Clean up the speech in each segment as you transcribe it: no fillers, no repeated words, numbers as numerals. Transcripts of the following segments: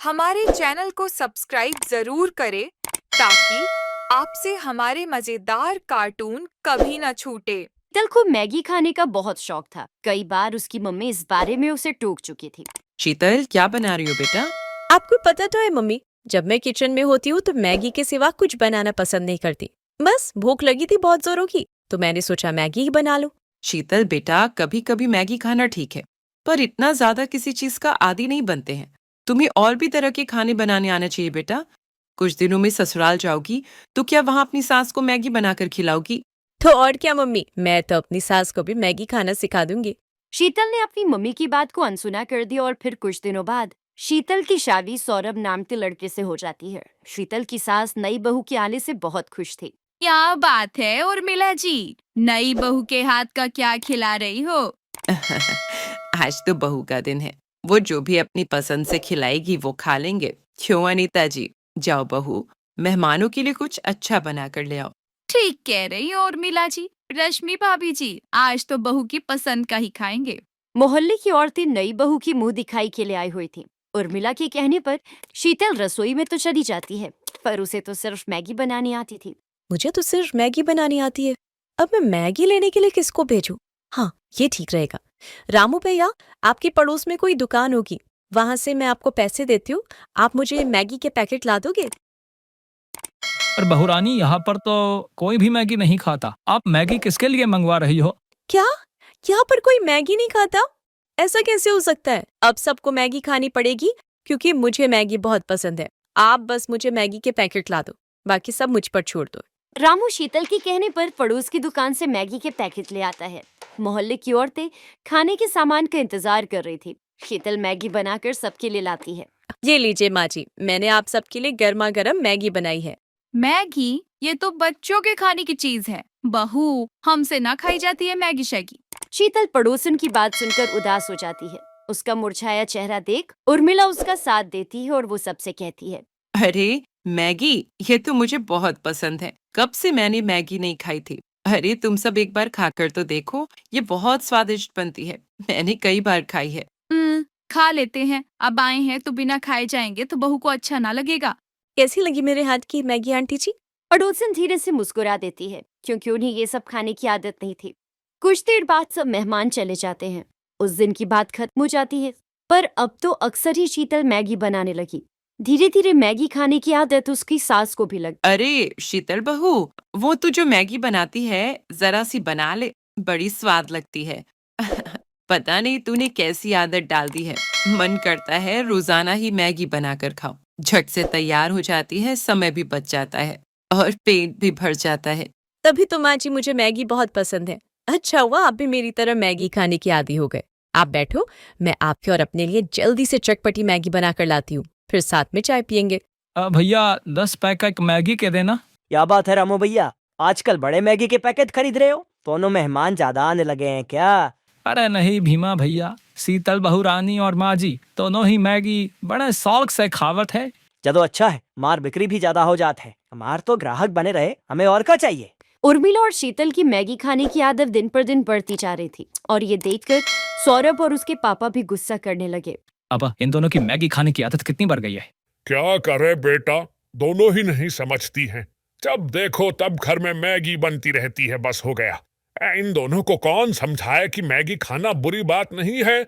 हमारे चैनल को सब्सक्राइब जरूर करें ताकि आपसे हमारे मजेदार कार्टून कभी न छूटे। शीतल को मैगी खाने का बहुत शौक था। कई बार उसकी मम्मी इस बारे में उसे टोक चुकी थी। शीतल, क्या बना रही हो बेटा? आपको पता तो है मम्मी, जब मैं किचन में होती हूँ तो मैगी के सिवा कुछ बनाना पसंद नहीं करती। बस भूख लगी थी बहुत जोरों की, तो मैंने सोचा मैगी ही बना लूं। शीतल बेटा, कभी कभी मैगी खाना ठीक है, पर इतना ज्यादा किसी चीज का आदी नहीं बनते हैं। तुम्हें और भी तरह के खाने बनाने आना चाहिए बेटा। कुछ दिनों में ससुराल जाओगी तो क्या वहाँ अपनी सास को मैगी बनाकर खिलाओगी? तो और क्या मम्मी, मैं तो अपनी सास को भी मैगी खाना सिखा दूंगी। शीतल ने अपनी मम्मी की बात को अनसुना कर दिया और फिर कुछ दिनों बाद शीतल की शादी सौरभ नाम के लड़के से हो जाती है। शीतल की सास नई बहू के आने से बहुत खुश थी। क्या बात है उर्मिला जी, नई बहू के हाथ का क्या खिला रही हो? आज तो बहू का दिन है, वो जो भी अपनी पसंद से खिलाएगी वो खा लेंगे। क्यों अनीता जी? जाओ बहू, मेहमानों के लिए कुछ अच्छा बना कर ले आओ। ठीक कह रही हो उर्मिला जी। रश्मि भाभी जी, आज तो बहू की पसंद का ही खाएंगे। मोहल्ले की औरतें नई बहू की मुंह दिखाई के लिए आई हुई थी। उर्मिला के कहने पर शीतल रसोई में तो चली जाती है, पर उसे तो सिर्फ मैगी बनानी आती थी। मुझे तो सिर्फ मैगी बनानी आती है, अब मैं मैगी लेने के लिए किसको भेजूं? हाँ, ये ठीक रहेगा। रामू भैया, आपके पड़ोस में कोई दुकान होगी, वहां से मैं आपको पैसे देती हूँ, आप मुझे मैगी के पैकेट ला दोगे? पर बहुरानी, यहाँ पर तो कोई भी मैगी नहीं खाता। आप मैगी किसके लिए मंगवा रही हो? क्या यहाँ पर कोई मैगी नहीं खाता? ऐसा कैसे हो सकता है? अब सबको मैगी खानी पड़ेगी क्योंकि मुझे मैगी बहुत पसंद है। आप बस मुझे मैगी के पैकेट ला दो, बाकी सब मुझ पर छोड़ दो। रामू शीतल के कहने पर पड़ोस की दुकान से मैगी के पैकेट ले आता है। मोहल्ले की औरतें खाने के सामान का इंतजार कर रही थी। शीतल मैगी बनाकर सबके लिए लाती है। ये लीजिए माँ जी, मैंने आप सबके लिए गर्मा गर्म मैगी बनाई है। मैगी? ये तो बच्चों के खाने की चीज है। बहू, हमसे ना खाई जाती है मैगी शैगी। शीतल पड़ोसन की बात सुनकर उदास हो जाती है। उसका मुरझाया चेहरा देख उर्मिला उसका साथ देती है और वो सबसे कहती है, अरे मैगी, ये तो मुझे बहुत पसंद है। कब से मैंने मैगी नहीं खाई थी। अरे तुम सब एक बार खाकर तो देखो, ये बहुत स्वादिष्ट बनती है। मैंने कई बार खाई है। खा लेते हैं। अब आए हैं तो बिना खाए जाएंगे तो बहू को अच्छा ना लगेगा। कैसी लगी मेरे हाथ की मैगी आंटी जी? पड़ोसन धीरे से मुस्कुरा देती है, क्योंकि उन्हें ये सब खाने की आदत नहीं थी। कुछ देर बाद सब मेहमान चले जाते हैं। उस दिन की बात खत्म हो जाती है, पर अब तो अक्सर ही शीतल मैगी बनाने लगी। धीरे धीरे मैगी खाने की आदत उसकी सास को भी लग। अरे शीतल बहू, वो तू जो मैगी बनाती है जरा सी बना ले, बड़ी स्वाद लगती है। पता नहीं तूने कैसी आदत डाल दी है। मन करता है रोजाना ही मैगी बनाकर खाओ। झट से तैयार हो जाती है, समय भी बच जाता है और पेट भी भर जाता है। तभी तो माँ जी मुझे मैगी बहुत पसंद है। अच्छा हुआ आप भी मेरी तरह मैगी खाने की आदी हो गए। आप बैठो, मैं आपके और अपने लिए जल्दी से चटपटी मैगी बनाकर लाती हूँ, फिर साथ में चाय पियेंगे। भैया 10 पैकेट मैगी के देना। क्या बात है रामू भैया, आजकल बड़े मैगी के पैकेट खरीद रहे हो? दोनों मेहमान ज्यादा आने लगे हैं क्या? अरे नहीं भीमा भैया, शीतल बहुरानी और माँ जी दोनों ही मैगी बड़े शौक से खावत है। चलो अच्छा है, मार बिक्री भी ज्यादा हो जात है। हमार तो ग्राहक बने रहे, हमें और क्या चाहिए? उर्मिला और शीतल की मैगी खाने की आदत दिन पर दिन बढ़ती जा रही थी, और ये देखकर सौरभ और उसके पापा भी गुस्सा करने लगे। अब इन दोनों की मैगी खाने की आदत कितनी बढ़ गई है। क्या करे बेटा, दोनों ही नहीं समझती हैं। जब देखो तब घर में मैगी बनती रहती है, बस हो गया। इन दोनों को कौन समझाए कि मैगी खाना बुरी बात नहीं है,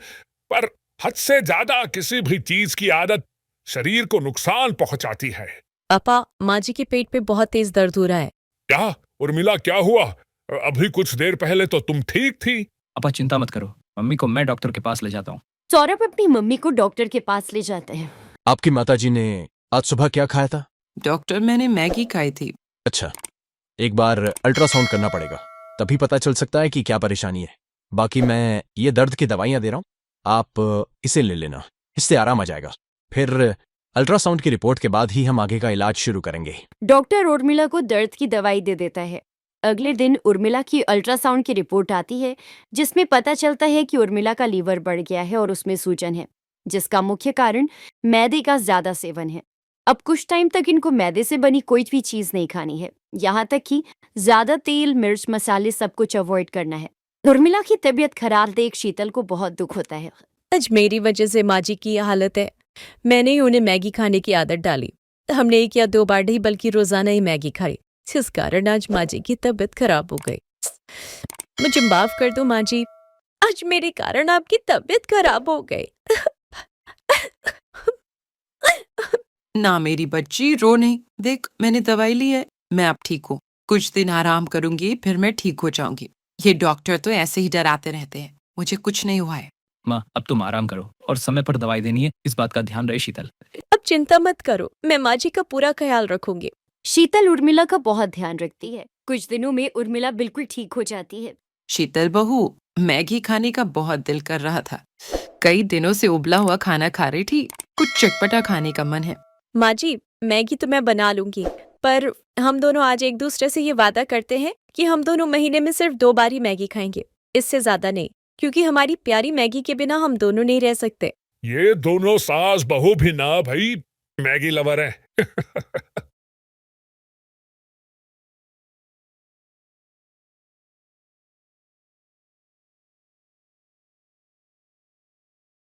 पर हद से ज्यादा किसी भी चीज की आदत शरीर को नुकसान पहुंचाती है। पापा, माँ जी के पेट पे बहुत तेज दर्द हो रहा है। क्या उर्मिला, क्या हुआ? अभी कुछ देर पहले तो तुम ठीक थी। अपा चिंता मत करो, मम्मी को मैं डॉक्टर के पास ले जाता हूँ। सौरभ अपनी मम्मी को डॉक्टर के पास ले जाते हैं। आपकी माताजी ने आज सुबह क्या खाया था? डॉक्टर, मैंने मैगी खाई थी। अच्छा, एक बार अल्ट्रासाउंड करना पड़ेगा, तभी पता चल सकता है कि क्या परेशानी है। बाकी मैं ये दर्द की दवाइयाँ दे रहा हूँ, आप इसे ले लेना, इससे आराम आ जाएगा। फिर अल्ट्रासाउंड की रिपोर्ट के बाद ही हम आगे का इलाज शुरू करेंगे। डॉक्टर उर्मिला को दर्द की दवाई दे देता है। अगले दिन उर्मिला की अल्ट्रासाउंड की रिपोर्ट आती है, जिसमें पता चलता है कि उर्मिला का लीवर बढ़ गया है और उसमें सूजन है, जिसका मुख्य कारण मैदे का ज्यादा सेवन है। अब कुछ टाइम तक इनको मैदे से बनी कोई भी चीज नहीं खानी है, यहाँ तक कि ज्यादा तेल, मिर्च, मसाले सब कुछ अवॉइड करना है। उर्मिला की तबीयत खराब देख शीतल को बहुत दुख होता है। आज मेरी वजह से माँ जी की ये हालत है। मैंने ही उन्हें मैगी खाने की आदत डाली। हमने 1 या 2 बार नहीं बल्कि रोजाना ही मैगी खाई, जिस कारण आज माँ जी की तबीयत खराब हो गई। मुझे माफ कर दो माँ जी, आज मेरे कारण आपकी तबीयत खराब हो गई। ना मेरी बच्ची, रो नहीं। देख, मैंने दवाई ली है, मैं अब ठीक हूँ। कुछ दिन आराम करूंगी, फिर मैं ठीक हो जाऊंगी। ये डॉक्टर तो ऐसे ही डराते रहते हैं, मुझे कुछ नहीं हुआ है। माँ अब तुम आराम करो और समय पर दवाई देनी है, इस बात का ध्यान रहे शीतल। अब चिंता मत करो, मैं माँ जी का पूरा ख्याल रखूंगी। शीतल उर्मिला का बहुत ध्यान रखती है। कुछ दिनों में उर्मिला बिल्कुल ठीक हो जाती है। शीतल बहू, मैगी खाने का बहुत दिल कर रहा था। कई दिनों से उबला हुआ खाना खा रही थी, कुछ चटपटा खाने का मन है। माँ जी, मैगी तो मैं बना लूंगी, पर हम दोनों आज एक दूसरे से ये वादा करते हैं कि हम दोनों महीने में सिर्फ 2 बार ही मैगी खाएंगे, इससे ज्यादा नहीं, क्योंकि हमारी प्यारी मैगी के बिना हम दोनों नहीं रह सकते। ये दोनों सास बहू भी ना भाई मैगी लवर है।